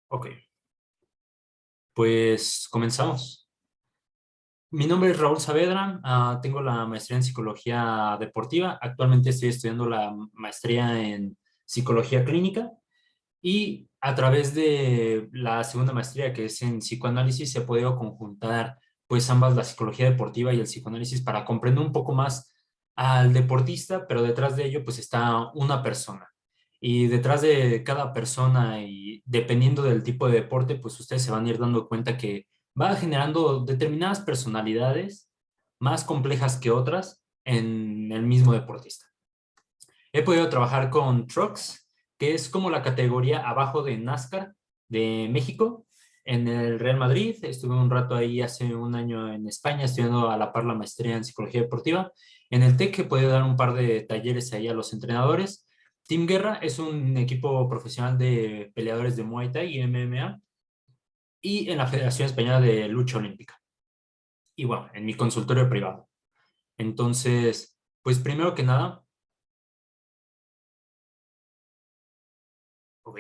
Ok, pues comenzamos. Mi nombre es Raúl Saavedra, tengo la maestría en psicología deportiva. Actualmente estoy estudiando la maestría en psicología clínica y a través de la segunda maestría, que es en psicoanálisis, se ha podido conjuntar pues ambas, la psicología deportiva y el psicoanálisis, para comprender un poco más al deportista, pero detrás de ello pues está una persona. Y detrás de cada persona y dependiendo del tipo de deporte, pues ustedes se van a ir dando cuenta que va generando determinadas personalidades más complejas que otras en el mismo deportista. He podido trabajar con Trucks, que es como la categoría abajo de NASCAR de México. En el Real Madrid, estuve un rato ahí hace un año en España estudiando a la par la maestría en psicología deportiva. En el TEC he podido dar un par de talleres ahí a los entrenadores. Team Guerra es un equipo profesional de peleadores de Muay Thai y MMA y en la Federación Española de Lucha Olímpica. Y bueno, en mi consultorio privado. Entonces, pues primero que nada, ok,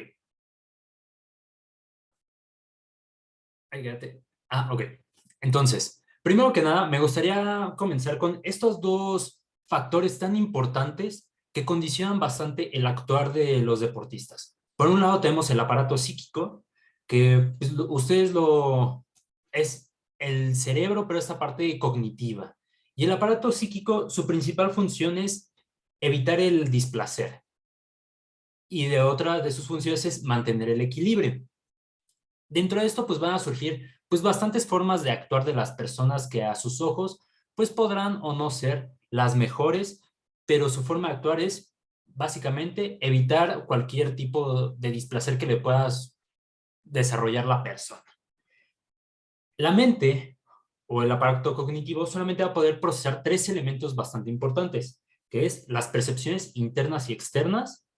ahí quédate. Ok. Entonces, primero que nada, me gustaría comenzar con estos dos factores tan importantes que condicionan bastante el actuar de los deportistas. Por un lado, tenemos el aparato psíquico, que pues, ustedes lo... es el cerebro, pero esta parte cognitiva. Y el aparato psíquico, su principal función es evitar el displacer. Y de otra de sus funciones es mantener el equilibrio. Dentro de esto, pues van a surgir pues bastantes formas de actuar de las personas que a sus ojos pues podrán o no ser las mejores, pero su forma de actuar es básicamente evitar cualquier tipo de displacer que le puedas desarrollar la persona. La mente o el aparato cognitivo solamente va a poder procesar tres elementos bastante importantes, que es las percepciones internas y externas,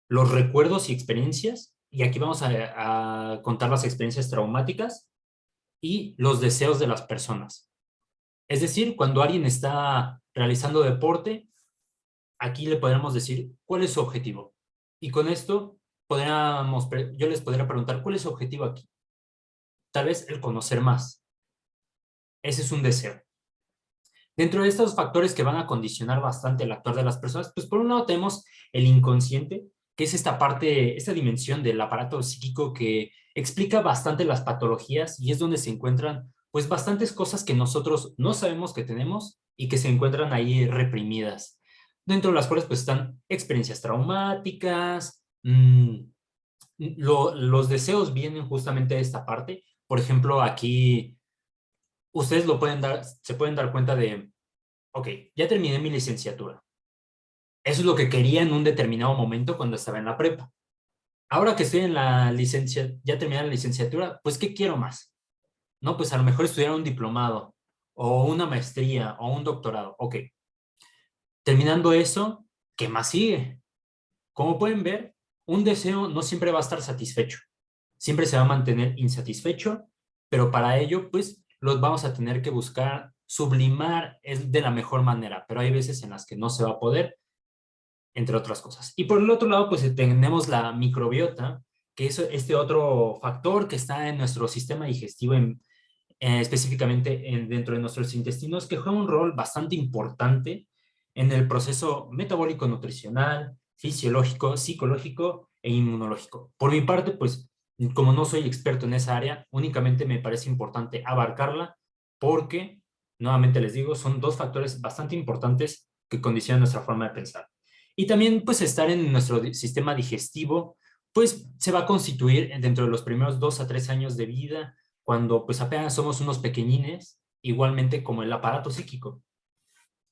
los recuerdos y experiencias, y aquí vamos a contar las experiencias traumáticas, y los deseos de las personas. Es decir, cuando alguien está realizando deporte, aquí le podríamos decir cuál es su objetivo. Y con esto yo les podría preguntar cuál es su objetivo aquí. Tal vez el conocer más. Ese es un deseo. Dentro de estos factores que van a condicionar bastante el actuar de las personas, pues por un lado tenemos el inconsciente, que es esta parte, esta dimensión del aparato psíquico que explica bastante las patologías y es donde se encuentran pues bastantes cosas que nosotros no sabemos que tenemos y que se encuentran ahí reprimidas, dentro de las cuales pues están experiencias traumáticas, los deseos vienen justamente de esta parte. Por ejemplo, aquí ustedes se pueden dar cuenta de, ok, ya terminé mi licenciatura. Eso es lo que quería en un determinado momento cuando estaba en la prepa. Ahora que estoy en la licencia, ya terminé la licenciatura, pues ¿qué quiero más? No, pues a lo mejor estudiar un diplomado o una maestría o un doctorado. Ok, terminando eso, ¿qué más sigue? Como pueden ver, un deseo no siempre va a estar satisfecho. Siempre se va a mantener insatisfecho, pero para ello, pues los vamos a tener que buscar sublimar de la mejor manera, pero hay veces en las que no se va a poder, entre otras cosas. Y por el otro lado, pues tenemos la microbiota, que es este otro factor que está en nuestro sistema digestivo, específicamente dentro de nuestros intestinos, que juega un rol bastante importante en el proceso metabólico nutricional, fisiológico, psicológico e inmunológico. Por mi parte, pues como no soy experto en esa área, únicamente me parece importante abarcarla porque, nuevamente les digo, son dos factores bastante importantes que condicionan nuestra forma de pensar. Y también pues estar en nuestro sistema digestivo, pues se va a constituir dentro de los primeros 2 a 3 años de vida, cuando pues apenas somos unos pequeñines, igualmente como el aparato psíquico,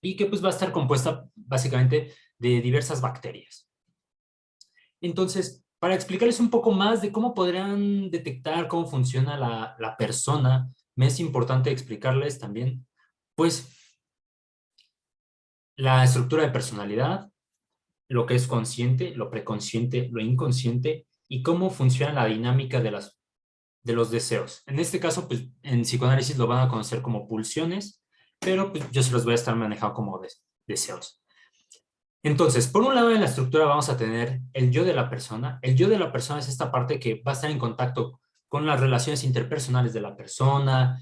y que pues va a estar compuesta básicamente de diversas bacterias. Entonces, para explicarles un poco más de cómo podrán detectar cómo funciona la persona, me es importante explicarles también, pues, la estructura de personalidad, lo que es consciente, lo preconsciente, lo inconsciente y cómo funciona la dinámica de los deseos. En este caso, pues en psicoanálisis lo van a conocer como pulsiones, pero pues, yo se los voy a estar manejando como deseos. Entonces, por un lado en la estructura vamos a tener el yo de la persona. El yo de la persona es esta parte que va a estar en contacto con las relaciones interpersonales de la persona,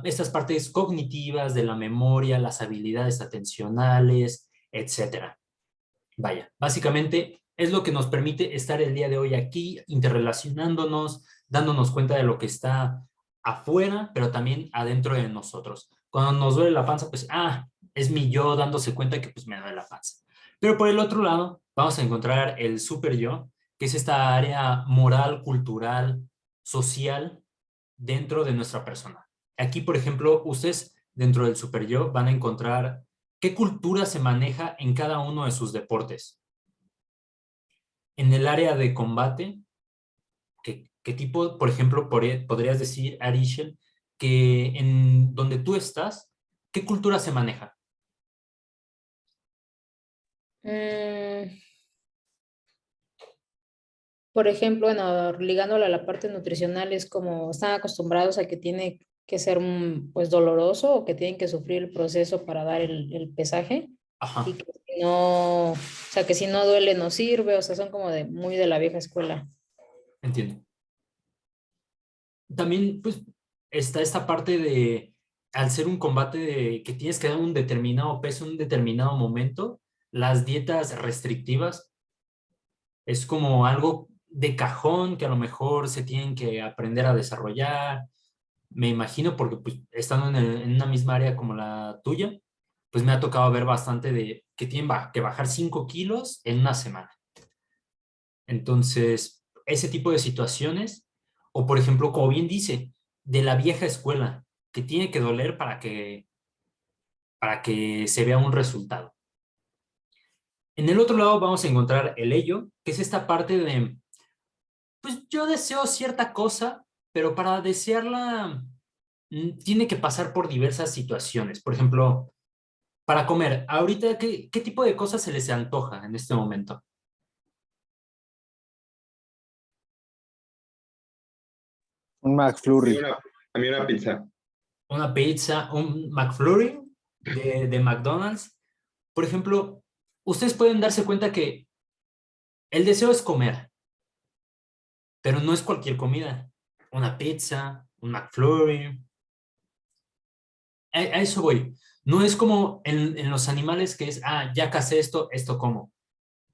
estas partes cognitivas de la memoria, las habilidades atencionales, etcétera. Vaya, básicamente es lo que nos permite estar el día de hoy aquí, interrelacionándonos, dándonos cuenta de lo que está afuera, pero también adentro de nosotros. Cuando nos duele la panza, pues, es mi yo dándose cuenta que pues me duele la panza. Pero por el otro lado, vamos a encontrar el super yo, que es esta área moral, cultural, social dentro de nuestra persona. Aquí, por ejemplo, ustedes dentro del super yo van a encontrar qué cultura se maneja en cada uno de sus deportes. En el área de combate, ¿qué tipo, por ejemplo, podrías decir, Arishel, que en donde tú estás, qué cultura se maneja? Mm, por ejemplo, bueno, ligándolo a la parte nutricional, es como están acostumbrados a que tiene que ser pues doloroso o que tienen que sufrir el proceso para dar el pesaje y Ajá, que si no, o sea, que si no duele no sirve, o sea, son como de muy de la vieja escuela. entiendo. También, pues, está esta parte de, al ser un combate de que tienes que dar un determinado peso en un determinado momento, las dietas restrictivas es como algo de cajón que a lo mejor se tienen que aprender a desarrollar. Me imagino porque pues estando en una misma área como la tuya, pues me ha tocado ver bastante de que tienen que bajar 5 kilos en una semana. Entonces, ese tipo de situaciones, o por ejemplo, como bien dice, de la vieja escuela, que tiene que doler para que se vea un resultado. En el otro lado vamos a encontrar el ello, que es esta parte de, pues yo deseo cierta cosa, pero para desearla tiene que pasar por diversas situaciones. Por ejemplo, para comer, ahorita, ¿qué tipo de cosas se les antoja en este momento? Un A mí McFlurry. una, a mí una pizza. Una pizza, un McFlurry de McDonald's. Por ejemplo, ustedes pueden darse cuenta que el deseo es comer, pero no es cualquier comida. Una pizza, un McFlurry. A eso voy. No es como en los animales que es, ya casé esto, esto como.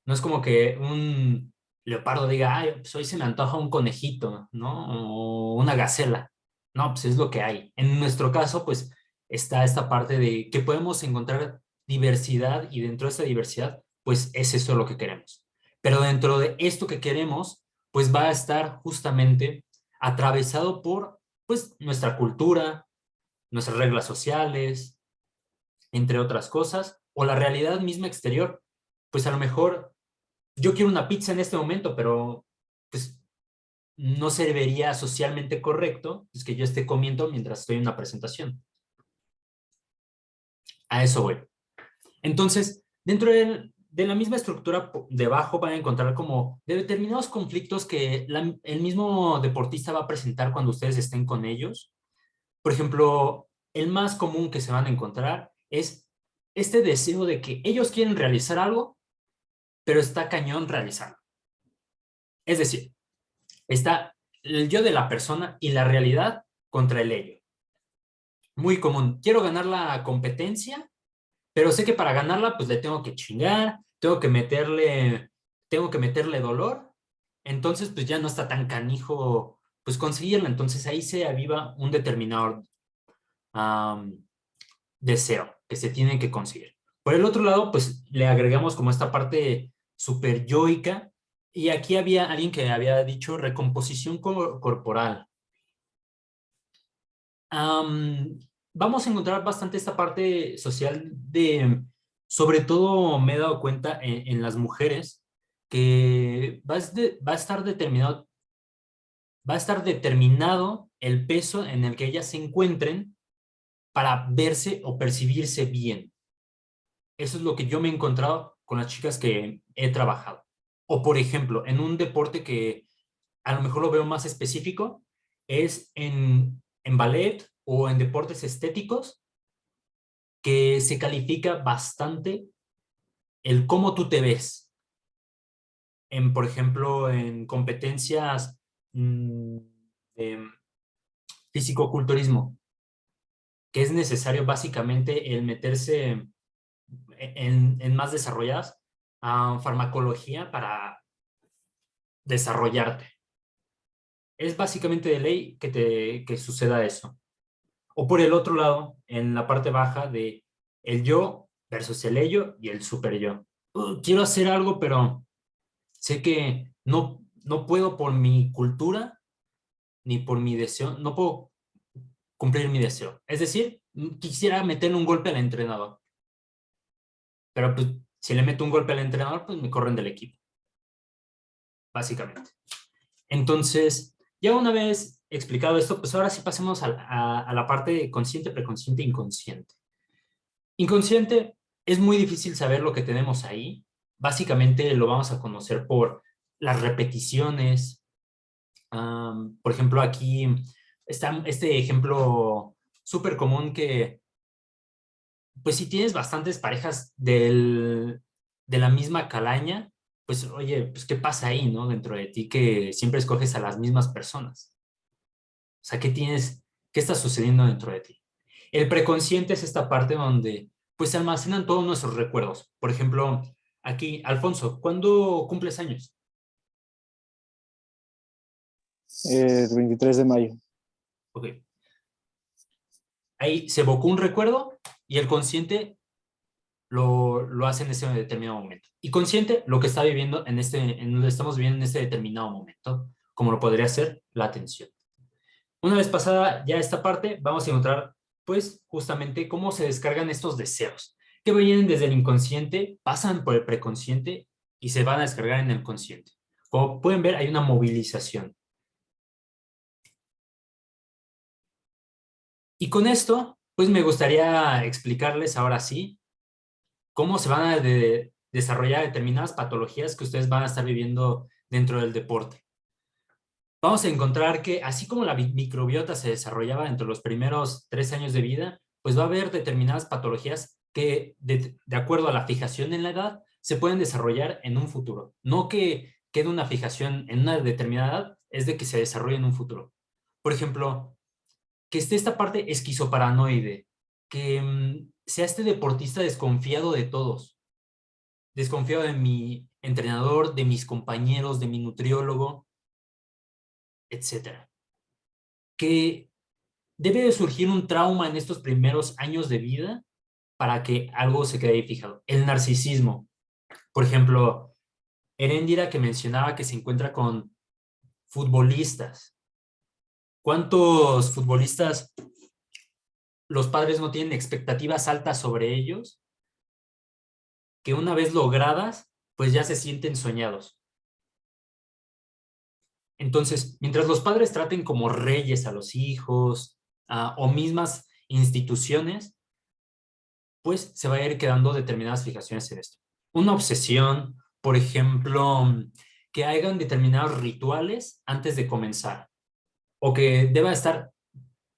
No es como que un leopardo diga, ay, pues hoy se me antoja un conejito, ¿no? O una gacela. No, pues es lo que hay. En nuestro caso, pues está esta parte de que podemos encontrar diversidad y dentro de esa diversidad, pues es eso lo que queremos. Pero dentro de esto que queremos, pues va a estar justamente atravesado por, pues, nuestra cultura, nuestras reglas sociales, entre otras cosas, o la realidad misma exterior. Pues a lo mejor yo quiero una pizza en este momento, pero pues no se vería socialmente correcto pues, que yo esté comiendo mientras estoy en una presentación. A eso voy. Entonces, dentro de la misma estructura, debajo van a encontrar como de determinados conflictos que el mismo deportista va a presentar cuando ustedes estén con ellos. Por ejemplo, el más común que se van a encontrar es este deseo de que ellos quieren realizar algo, pero está cañón realizarlo. Es decir, está el yo de la persona y la realidad contra el ello. Muy común. Quiero ganar la competencia, pero sé que para ganarla, pues le tengo que chingar, tengo que meterle dolor. Entonces, pues ya no está tan canijo, pues conseguirla. Entonces ahí se aviva un determinado um, deseo que se tiene que conseguir. Por el otro lado, pues le agregamos como esta parte super yoica. Y aquí había alguien que había dicho recomposición corporal. Am, Vamos a encontrar bastante esta parte social de, sobre todo me he dado cuenta en las mujeres, que va a estar determinado el peso en el que ellas se encuentren para verse o percibirse bien. Eso es lo que yo me he encontrado con las chicas que he trabajado. O por ejemplo, en un deporte que a lo mejor lo veo más específico, es en ballet o en deportes estéticos que se califica bastante el cómo tú te ves. Por ejemplo, en competencias de fisicoculturismo, que es necesario básicamente el meterse en más desarrolladas farmacología para desarrollarte. Es básicamente de ley que suceda eso. O por el otro lado, en la parte baja de el yo versus el ello y el super yo. Quiero hacer algo, pero sé que no puedo por mi cultura ni por mi deseo, no puedo cumplir mi deseo. Es decir, quisiera meterle un golpe al entrenador, pero pues si le meto un golpe al entrenador, pues me corren del equipo, básicamente. Entonces, ya una vez explicado esto, pues ahora sí pasemos a la parte consciente, preconsciente e inconsciente. Inconsciente, es muy difícil saber lo que tenemos ahí. Básicamente lo vamos a conocer por las repeticiones. Por ejemplo, aquí está este ejemplo súper común que, pues si tienes bastantes parejas de la misma calaña, pues oye, pues ¿qué pasa ahí, no? Dentro de ti que siempre escoges a las mismas personas. O sea, ¿qué está sucediendo dentro de ti? El preconsciente es esta parte donde pues se almacenan todos nuestros recuerdos. Por ejemplo, aquí, Alfonso, ¿cuándo cumples años? El 23 de mayo. Ok. Ahí se evocó un recuerdo y el consciente lo hace en ese determinado momento. Y consciente lo que está viviendo en lo que estamos viviendo en este determinado momento, como lo podría ser la atención. Una vez pasada ya esta parte, vamos a encontrar, pues, justamente cómo se descargan estos deseos, que vienen desde el inconsciente, pasan por el preconsciente y se van a descargar en el consciente. Como pueden ver, hay una movilización. Y con esto, pues, me gustaría explicarles ahora sí cómo se van a desarrollar determinadas patologías que ustedes van a estar viviendo dentro del deporte. Vamos a encontrar que así como la microbiota se desarrollaba dentro de los primeros 3 años de vida, pues va a haber determinadas patologías que de acuerdo a la fijación en la edad se pueden desarrollar en un futuro. No que quede una fijación en una determinada edad, es de que se desarrolle en un futuro. Por ejemplo, que esté esta parte esquizoparanoide, que sea este deportista desconfiado de todos, desconfiado de mi entrenador, de mis compañeros, de mi nutriólogo, etcétera. Que debe de surgir un trauma en estos primeros años de vida para que algo se quede ahí fijado. El narcisismo. Por ejemplo, Heréndira que mencionaba que se encuentra con futbolistas. ¿Cuántos futbolistas los padres no tienen expectativas altas sobre ellos que una vez logradas, pues ya se sienten soñados? Entonces, mientras los padres traten como reyes a los hijos o mismas instituciones, pues se va a ir quedando determinadas fijaciones en esto. Una obsesión, por ejemplo, que hagan determinados rituales antes de comenzar, o que deba estar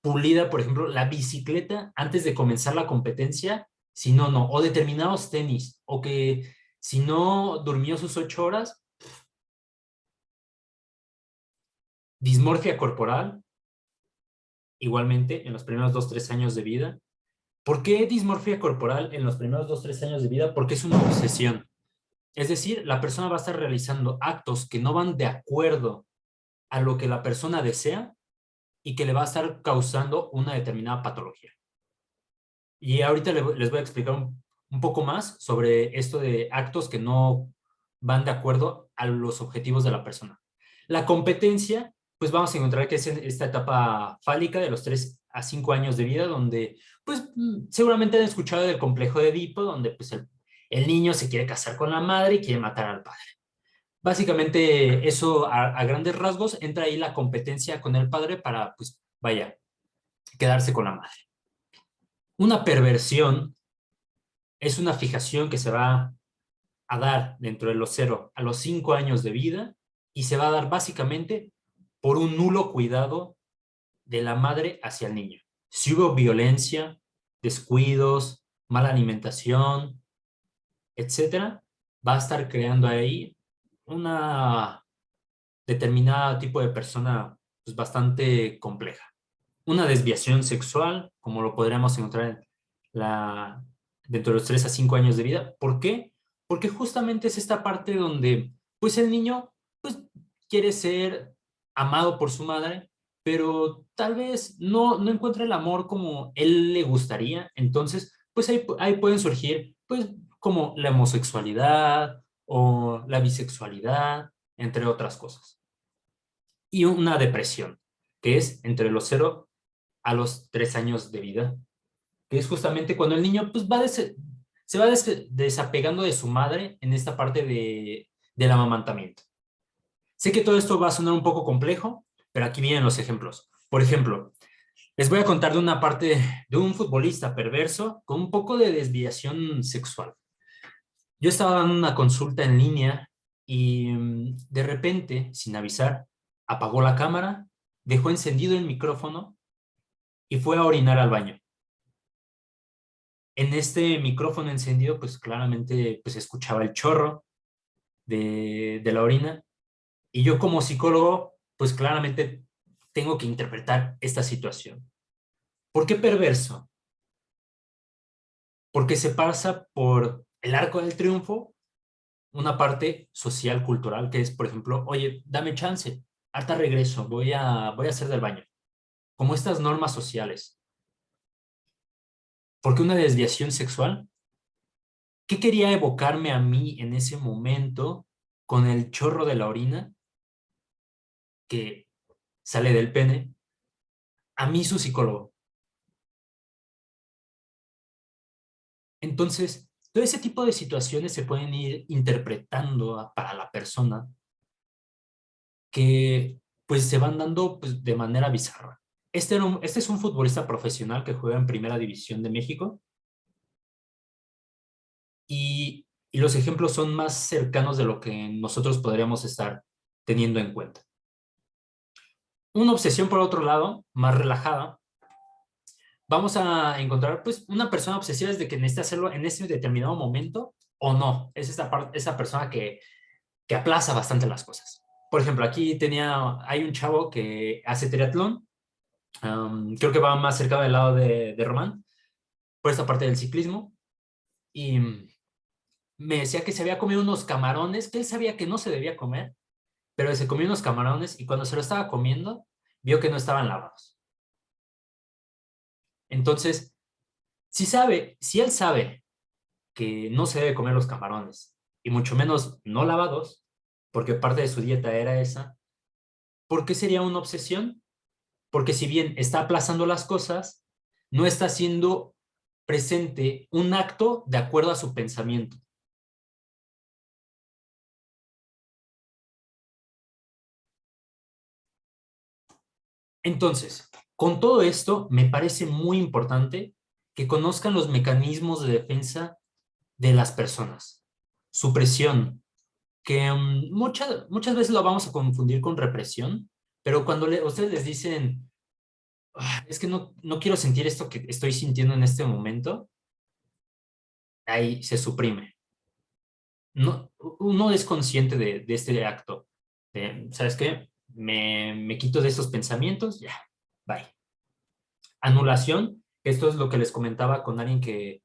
pulida, por ejemplo, la bicicleta antes de comenzar la competencia, si no, no, o determinados tenis, o que si no durmió sus 8 horas, dismorfia corporal, igualmente en los primeros 2, 3 años de vida. ¿Por qué dismorfia corporal en los primeros 2, 3 años de vida? Porque es una obsesión. Es decir, la persona va a estar realizando actos que no van de acuerdo a lo que la persona desea y que le va a estar causando una determinada patología. Y ahorita les voy a explicar un poco más sobre esto de actos que no van de acuerdo a los objetivos de la persona. La competencia, pues vamos a encontrar que es en esta etapa fálica de los 3 a 5 años de vida, donde pues seguramente han escuchado del complejo de Edipo, donde pues el niño se quiere casar con la madre y quiere matar al padre. Básicamente eso a grandes rasgos entra ahí la competencia con el padre para pues vaya, quedarse con la madre. Una perversión es una fijación que se va a dar dentro de los 0 a los 5 años de vida y se va a dar básicamente por un nulo cuidado de la madre hacia el niño. Si hubo violencia, descuidos, mala alimentación, etcétera, va a estar creando ahí una determinada tipo de persona pues, bastante compleja. Una desviación sexual, como lo podríamos encontrar en dentro de los 3 a 5 años de vida. ¿Por qué? Porque justamente es esta parte donde pues el niño pues, quiere ser amado por su madre, pero tal vez no encuentra el amor como él le gustaría. Entonces, pues ahí pueden surgir pues como la homosexualidad o la bisexualidad, entre otras cosas. Y una depresión, que es entre los 0 a los 3 años de vida, que es justamente cuando el niño pues, se va desapegando de su madre en esta parte del amamantamiento. Sé que todo esto va a sonar un poco complejo, pero aquí vienen los ejemplos. Por ejemplo, les voy a contar de una parte de un futbolista perverso con un poco de desviación sexual. Yo estaba dando una consulta en línea y de repente, sin avisar, apagó la cámara, dejó encendido el micrófono y fue a orinar al baño. En este micrófono encendido, pues claramente pues, escuchaba el chorro de la orina y yo como psicólogo, pues claramente tengo que interpretar esta situación. ¿Por qué perverso? Porque se pasa por el arco del triunfo una parte social, cultural, que es, por ejemplo, oye, dame chance, harta regreso, voy a hacer del baño. Como estas normas sociales. ¿Por qué una desviación sexual? ¿Qué quería evocarme a mí en ese momento con el chorro de la orina que sale del pene? A mí su psicólogo. Entonces, todo ese tipo de situaciones se pueden ir interpretando para la persona que pues se van dando pues, de manera bizarra. Este es un futbolista profesional que juega en Primera División de México y los ejemplos son más cercanos de lo que nosotros podríamos estar teniendo en cuenta. Una obsesión, por otro lado, más relajada, vamos a encontrar pues una persona obsesiva desde que necesita hacerlo en ese determinado momento o no. Es esa persona que aplaza bastante las cosas. Por ejemplo, aquí hay un chavo que hace triatlón, creo que va más cerca del lado de Román, por esta parte del ciclismo, y me decía que se había comido unos camarones, que él sabía que no se debía comer, pero se comió unos camarones y cuando se lo estaba comiendo, vio que no estaban lavados. Entonces, si él sabe que no se debe comer los camarones, y mucho menos no lavados, porque parte de su dieta era esa, ¿por qué sería una obsesión? Porque si bien está aplazando las cosas, no está haciendo presente un acto de acuerdo a su pensamiento. Entonces, con todo esto, me parece muy importante que conozcan los mecanismos de defensa de las personas. Supresión, que muchas veces lo vamos a confundir con represión, pero cuando ustedes les dicen, es que no quiero sentir esto que estoy sintiendo en este momento, ahí se suprime. No, uno es consciente de este acto. ¿Sabes qué? Me quito de esos pensamientos, ya, bye. Anulación, esto es lo que les comentaba con alguien que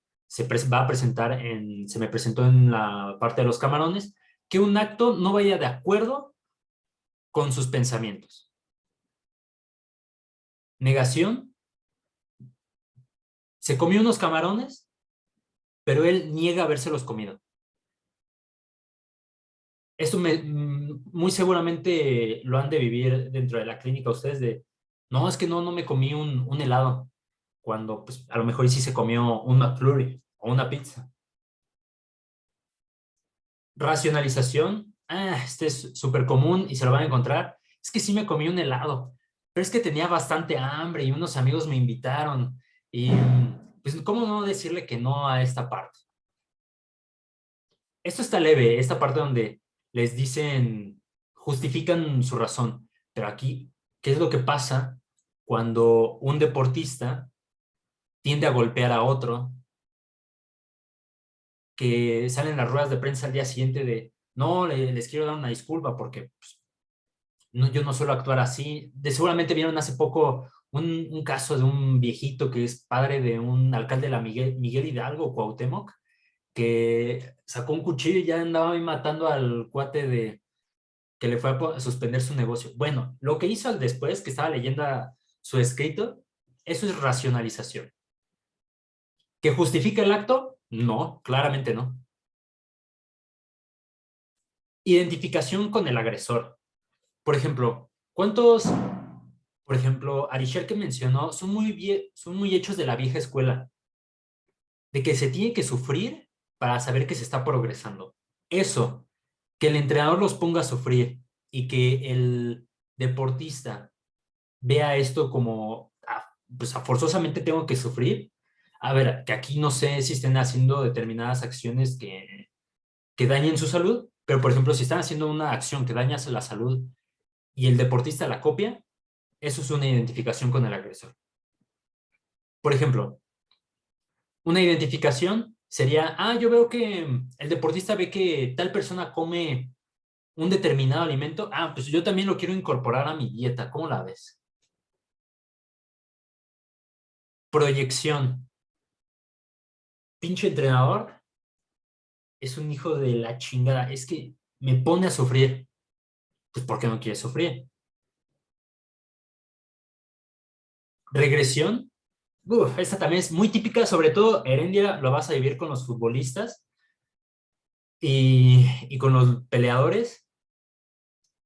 va a presentar se me presentó en la parte de los camarones, que un acto no vaya de acuerdo con sus pensamientos. Negación, se comió unos camarones, pero él niega habérselos comido. Esto muy seguramente lo han de vivir dentro de la clínica ustedes no, es que no me comí un helado, cuando pues, a lo mejor sí se comió un McFlurry o una pizza. Racionalización, este es súper común y se lo van a encontrar. Es que sí me comí un helado, pero es que tenía bastante hambre y unos amigos me invitaron. Y pues, ¿cómo no decirle que no a esta parte? Esto está leve, esta parte donde les dicen, justifican su razón. Pero aquí, ¿qué es lo que pasa cuando un deportista tiende a golpear a otro que salen las ruedas de prensa al día siguiente de, no, les quiero dar una disculpa porque pues, no, yo no suelo actuar así. Seguramente vieron hace poco un caso de un viejito que es padre de un alcalde de la Miguel Hidalgo, Cuauhtémoc, que sacó un cuchillo y ya andaba ahí matando al cuate de que le fue a suspender su negocio. Bueno, lo que hizo al después, que estaba leyendo su escrito, eso es racionalización. ¿Que justifica el acto? No, claramente no. Identificación con el agresor. Por ejemplo, por ejemplo, Arichel que mencionó, son muy hechos de la vieja escuela, de que se tiene que sufrir para saber que se está progresando. Eso, que el entrenador los ponga a sufrir y que el deportista vea esto como, pues forzosamente tengo que sufrir. A ver, que aquí no sé si estén haciendo determinadas acciones que dañen su salud, pero por ejemplo, si están haciendo una acción que daña la salud y el deportista la copia, eso es una identificación con el agresor. Por ejemplo, una identificación sería, yo veo que el deportista ve que tal persona come un determinado alimento, pues yo también lo quiero incorporar a mi dieta, ¿cómo la ves? Proyección. Pinche entrenador es un hijo de la chingada, es que me pone a sufrir. Pues ¿por qué no quiere sufrir? Regresión. Esta también es muy típica, sobre todo Herendia lo vas a vivir con los futbolistas y con los peleadores,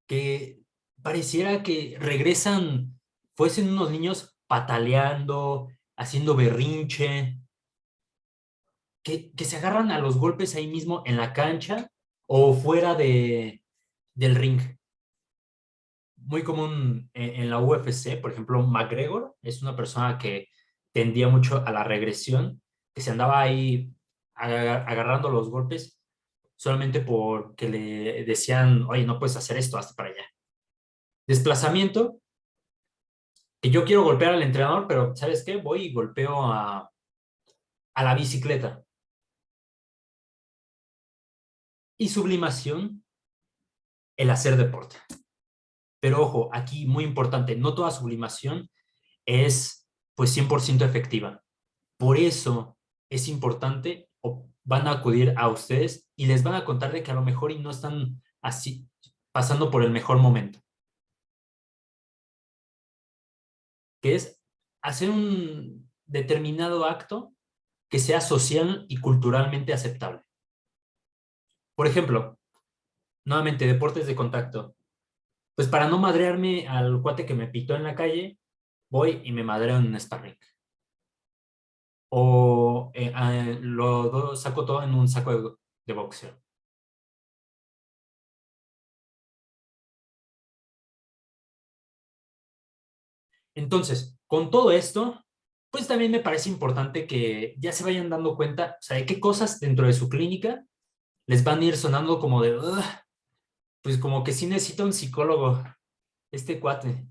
que pareciera que regresan, fuesen unos niños pataleando, haciendo berrinche, que se agarran a los golpes ahí mismo en la cancha o fuera del ring. Muy común en la UFC, por ejemplo, McGregor es una persona que tendía mucho a la regresión, que se andaba ahí agarrando los golpes solamente porque le decían, oye, no puedes hacer esto, hasta para allá. Desplazamiento, que yo quiero golpear al entrenador, pero ¿sabes qué? Voy y golpeo a la bicicleta. Y sublimación, el hacer deporte. Pero ojo, aquí muy importante, no toda sublimación es pues 100% efectiva. Por eso es importante o van a acudir a ustedes y les van a contar de que a lo mejor y no están así pasando por el mejor momento, que es hacer un determinado acto que sea social y culturalmente aceptable. Por ejemplo, nuevamente, deportes de contacto. Pues para no madrearme al cuate que me pitó en la calle, voy y me madreo en un sparring. O saco todo en un saco de boxeo. Entonces, con todo esto, pues también me parece importante que ya se vayan dando cuenta, o sea, de qué cosas dentro de su clínica les van a ir sonando como de, "Ugh", pues como que sí necesita un psicólogo, este cuate.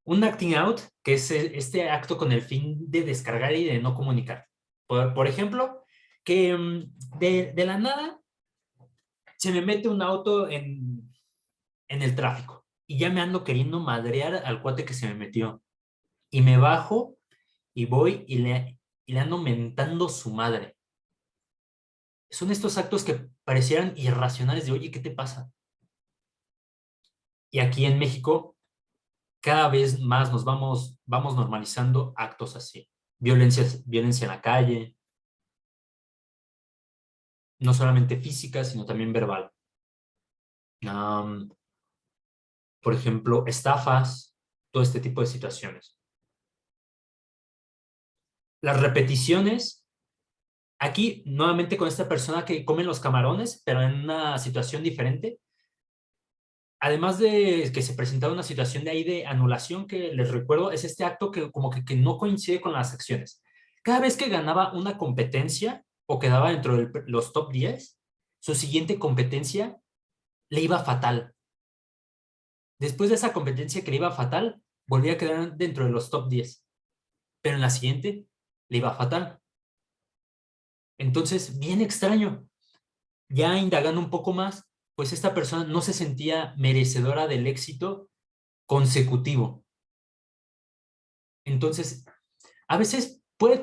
Un acting out, que es este acto con el fin de descargar y de no comunicar. Por ejemplo, que de la nada se me mete un auto en el tráfico y ya me ando queriendo madrear al cuate que se me metió. Y me bajo y voy y le ando mentando su madre. Son estos actos que parecieran irracionales de, oye, ¿qué te pasa? Y aquí en México, cada vez más vamos normalizando actos así. Violencia en la calle, no solamente física, sino también verbal. Am, por ejemplo, estafas, todo este tipo de situaciones. Las repeticiones, aquí nuevamente con esta persona que come los camarones, pero en una situación diferente, además de que se presentaba una situación de ahí de anulación que les recuerdo, es este acto que como que no coincide con las acciones. Cada vez que ganaba una competencia o quedaba dentro de los top 10, su siguiente competencia le iba fatal. Después de esa competencia que le iba fatal, volvía a quedar dentro de los top 10, pero en la siguiente le iba fatal. Entonces, bien extraño. Ya indagando un poco más, pues esta persona no se sentía merecedora del éxito consecutivo. Entonces, a veces puede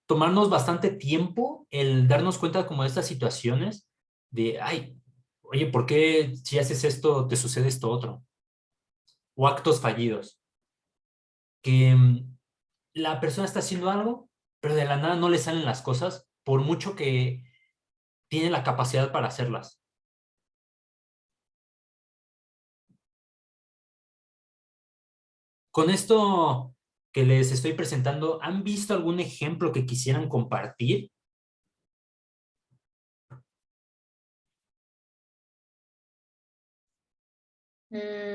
tomarnos bastante tiempo el darnos cuenta como de estas situaciones de, ay, oye, ¿por qué si haces esto te sucede esto otro? O actos fallidos, que la persona está haciendo algo, pero de la nada no le salen las cosas, por mucho que tiene la capacidad para hacerlas. Con esto que les estoy presentando, ¿han visto algún ejemplo que quisieran compartir?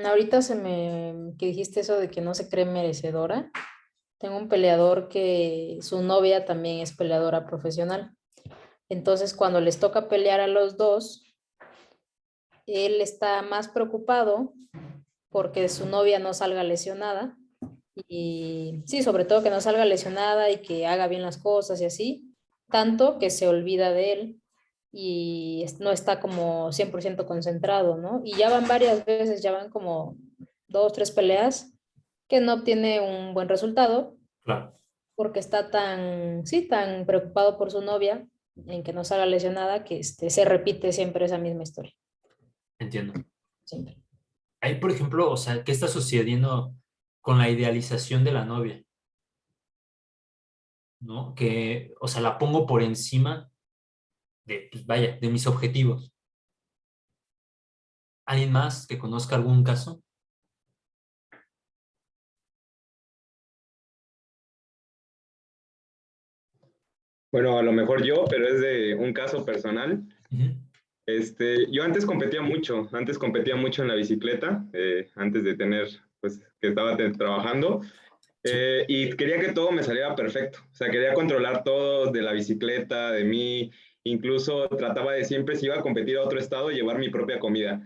Ahorita que dijiste eso de que no se cree merecedora. Tengo un peleador que su novia también es peleadora profesional. Entonces, cuando les toca pelear a los dos, él está más preocupado porque su novia no salga lesionada. Y sí, sobre todo que no salga lesionada y que haga bien las cosas y así, tanto que se olvida de él y no está como 100% concentrado, ¿no? Y ya van varias veces, ya van como 2, 3 peleas que no obtiene un buen resultado Claro, porque está tan, sí, tan preocupado por su novia en que no salga lesionada que se repite siempre esa misma historia. entiendo. Siempre. Ahí, por ejemplo, o sea, ¿qué está sucediendo con la idealización de la novia? ¿No? Que, o sea, la pongo por encima de, pues vaya, de mis objetivos. ¿Alguien más que conozca algún caso? Bueno, a lo mejor yo, pero es de un caso personal. Ujú. Yo antes competía mucho en la bicicleta, antes de tener, pues, que estaba trabajando, Sí, y quería que todo me saliera perfecto. O sea, quería controlar todo de la bicicleta, de mí, incluso trataba de siempre, si iba a competir a otro estado, llevar mi propia comida.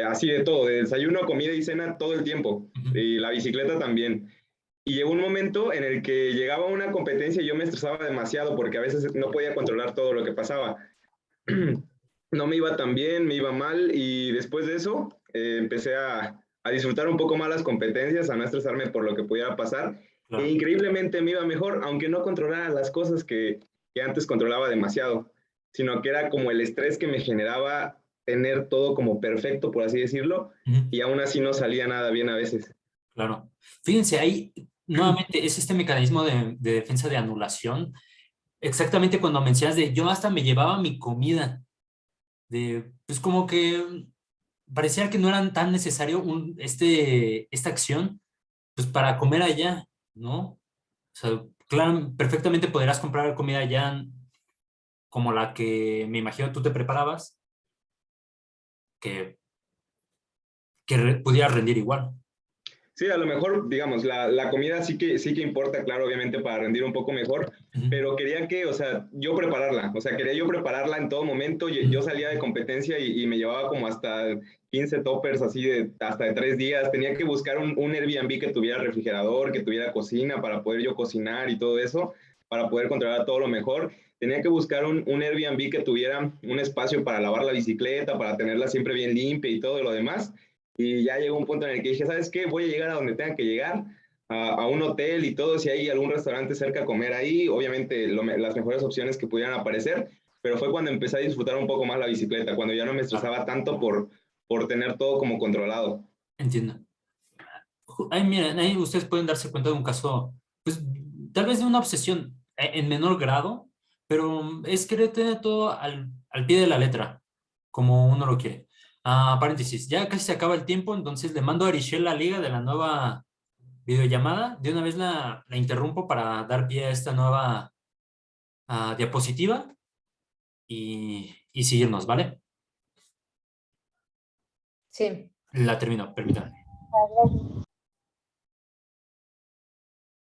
Así de todo, de desayuno, comida y cena todo el tiempo, ujú, y la bicicleta también. Y llegó un momento en el que llegaba una competencia y yo me estresaba demasiado porque a veces no podía controlar todo lo que pasaba. No me iba tan bien, me iba mal y después de eso empecé a disfrutar un poco más las competencias, a no estresarme por lo que pudiera pasar e claro, increíblemente me iba mejor, aunque no controlara las cosas que antes controlaba demasiado, sino que era como el estrés que me generaba tener todo como perfecto, por así decirlo, ujú, y aún así no salía nada bien a veces. claro. Fíjense, ahí nuevamente es este mecanismo de defensa de anulación. Exactamente cuando mencionas de yo hasta me llevaba mi comida, de pues como que parecía que no era tan necesario esta acción, pues para comer allá, ¿no? O sea, claro, perfectamente podrás comprar comida allá como la que me imagino tú te preparabas, que, pudiera rendir igual. Sí, a lo mejor, digamos, la comida sí que importa, claro, obviamente para rendir un poco mejor, Ujú, pero quería que, o sea, yo prepararla, o sea, quería yo prepararla en todo momento. Yo ujú, salía de competencia y me llevaba como hasta 15 toppers, así de hasta de 3 días. Tenía que buscar un Airbnb que tuviera refrigerador, que tuviera cocina para poder yo cocinar y todo eso, para poder controlar todo lo mejor. Tenía que buscar un Airbnb que tuviera un espacio para lavar la bicicleta, para tenerla siempre bien limpia y todo lo demás. Y ya llegó un punto en el que dije, ¿sabes qué? Voy a llegar a donde tenga que llegar, a un hotel y todo, si hay algún restaurante cerca a comer ahí, obviamente las mejores opciones que pudieran aparecer, pero fue cuando empecé a disfrutar un poco más la bicicleta, cuando ya no me claro, estresaba tanto por tener todo como controlado. entiendo. Ahí, miren, ahí ustedes pueden darse cuenta de un caso, pues tal vez de una obsesión en menor grado, pero es querer tener todo al pie de la letra, como uno lo quiere. Paréntesis, ya casi se acaba el tiempo, entonces le mando a Arichel la liga de la nueva videollamada. De una vez la interrumpo para dar pie a esta nueva diapositiva y seguirnos, ¿vale? Sí. La termino, permítanme.